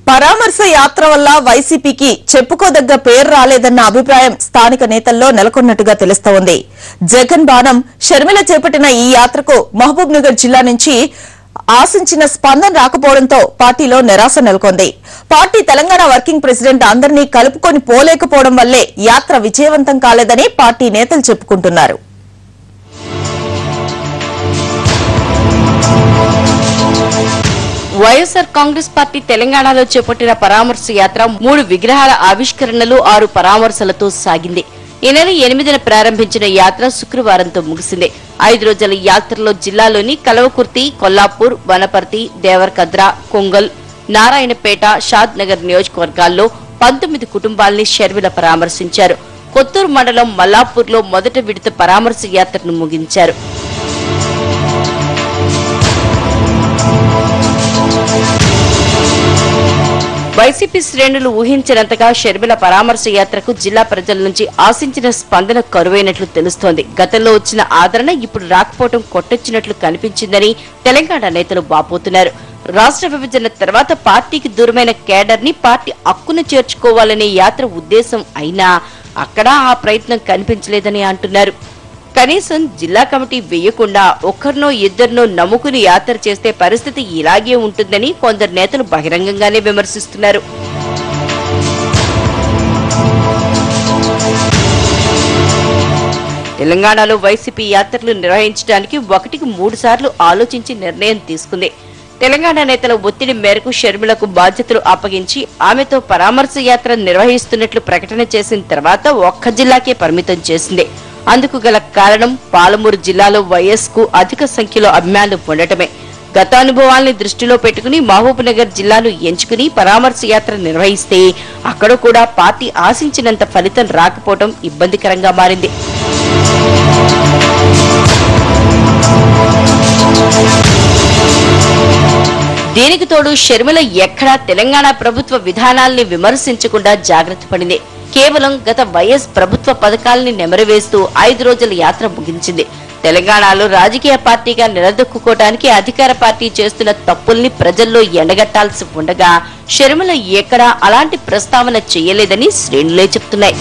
పరామర్శ యాత్ర వల్ల వైసీపీకి చెప్పుకోదగ్గ పేరు రాలేదన్న అభిప్రాయం స్థానిక నేతల్లో నెలకొన్నట్టుగా తెలుస్తోంది. జగన్ బాణం షర్మిల చేపట్టిన ఈ యాత్రకు మహబూబ్ నగర్ జిల్లా నుంచి ఆశించిన స్పందన రాకపోవడంతో పార్టీలో నిరాశ నెలకొంది. పార్టీ తెలంగాణ వర్కింగ్ ప్రెసిడెంట్ అందరినీ కలుపుకొని పోలేకపోవడం వల్లే యాత్ర విజయవంతం కాలేదని పార్టీ నేతలు చెప్పుకుంటున్నారు. వైఎస్ఆర్ కాంగ్రెస్ పార్టీ తెలంగాణలో చేపట్టిన పరామర్శ యాత్ర 3 విగ్రహాల ఆవిష్కరణలు 6 పరామర్శలతో సాగింది. ఈ నెల 8న ప్రారంభించిన యాత్ర శుక్రవారంతో ముగిసింది. 5 రోజుల యాత్రలో జిల్లాలోని కల్వకుర్తి, కొల్లాపూర్, వనపర్తి, దేవరకద్ర, కొంగల్, నారాయణపేట, షాద్ నగర్ నియోజకవర్గాల్లో 19 కుటుంబాల్ని షర్మిల పరామర్శించారు. కొత్తూరు మండలం మల్లాపూర్లో మొదటి విడత పరామర్శ యాత్రను ముగించారు. వైసీపీ శ్రేణులు ఊహించినంతగా షర్మిల పరామర్శ యాత్రకు జిల్లా ప్రజల నుంచి ఆశించిన స్పందన కరువైనట్లు తెలుస్తోంది. గతంలో వచ్చిన ఆదరణ ఇప్పుడు రాకపోవడం కొట్టొచ్చినట్లు కనిపించిందని తెలంగాణ నేతలు వాపోతున్నారు. రాష్ట్ర విభజన తర్వాత పార్టీకి దూరమైన కేడర్ ని పార్టీ హక్కును చేర్చుకోవాలనే యాత్ర ఉద్దేశం అయినా అక్కడ ఆ ప్రయత్నం కనిపించలేదని అంటున్నారు. కనీసం జిల్లా కమిటీ వేయకుండా ఒక్కరినో ఇద్దరినో నమ్ముకుని యాత్ర చేస్తే పరిస్థితి ఇలాగే ఉంటుందని కొందరు నేతలు బహిరంగంగానే విమర్శిస్తున్నారు. తెలంగాణలో వైసీపీ యాత్రలు నిర్వహించడానికి 1కి 3 సార్లు ఆలోచించి నిర్ణయం తీసుకుంది. తెలంగాణ నేతల ఒత్తిడి మేరకు షర్మిలకు బాధ్యతలు అప్పగించి ఆమెతో పరామర్శ యాత్ర నిర్వహిస్తున్నట్లు ప్రకటన చేసిన తర్వాత ఒక్క జిల్లాకే పరిమితం చేసింది. అందుకు గల కారణం పాలమూరు జిల్లాలో వైఎస్ కు అధిక సంఖ్యలో అభిమానులు ఉండటమే. గత అనుభవాల్ని దృష్టిలో పెట్టుకుని మహబూబ్ నగర్ జిల్లాను ఎంచుకుని పరామర్శ యాత్ర నిర్వహిస్తే అక్కడ కూడా పార్టీ ఆశించినంత ఫలితం రాకపోవడం ఇబ్బందికరంగా మారింది. దీనికి తోడు షర్మిల ఎక్కడా తెలంగాణ ప్రభుత్వ విధానాల్ని విమర్శించకుండా జాగ్రత్త పడింది. కేవలం గత వైఎస్ ప్రభుత్వ పథకాలని నెమరవేస్తూ 5 రోజుల యాత్ర ముగించింది. తెలంగాణలో రాజకీయ పార్టీగా నిలదొక్కుకోవడానికి అధికార పార్టీ చేస్తున్న తప్పుల్ని ప్రజల్లో ఎండగట్టాల్సి ఉండగా షర్మిల ఎక్కడా అలాంటి ప్రస్తావన చేయలేదని శ్రేణులే చెప్తున్నాయి.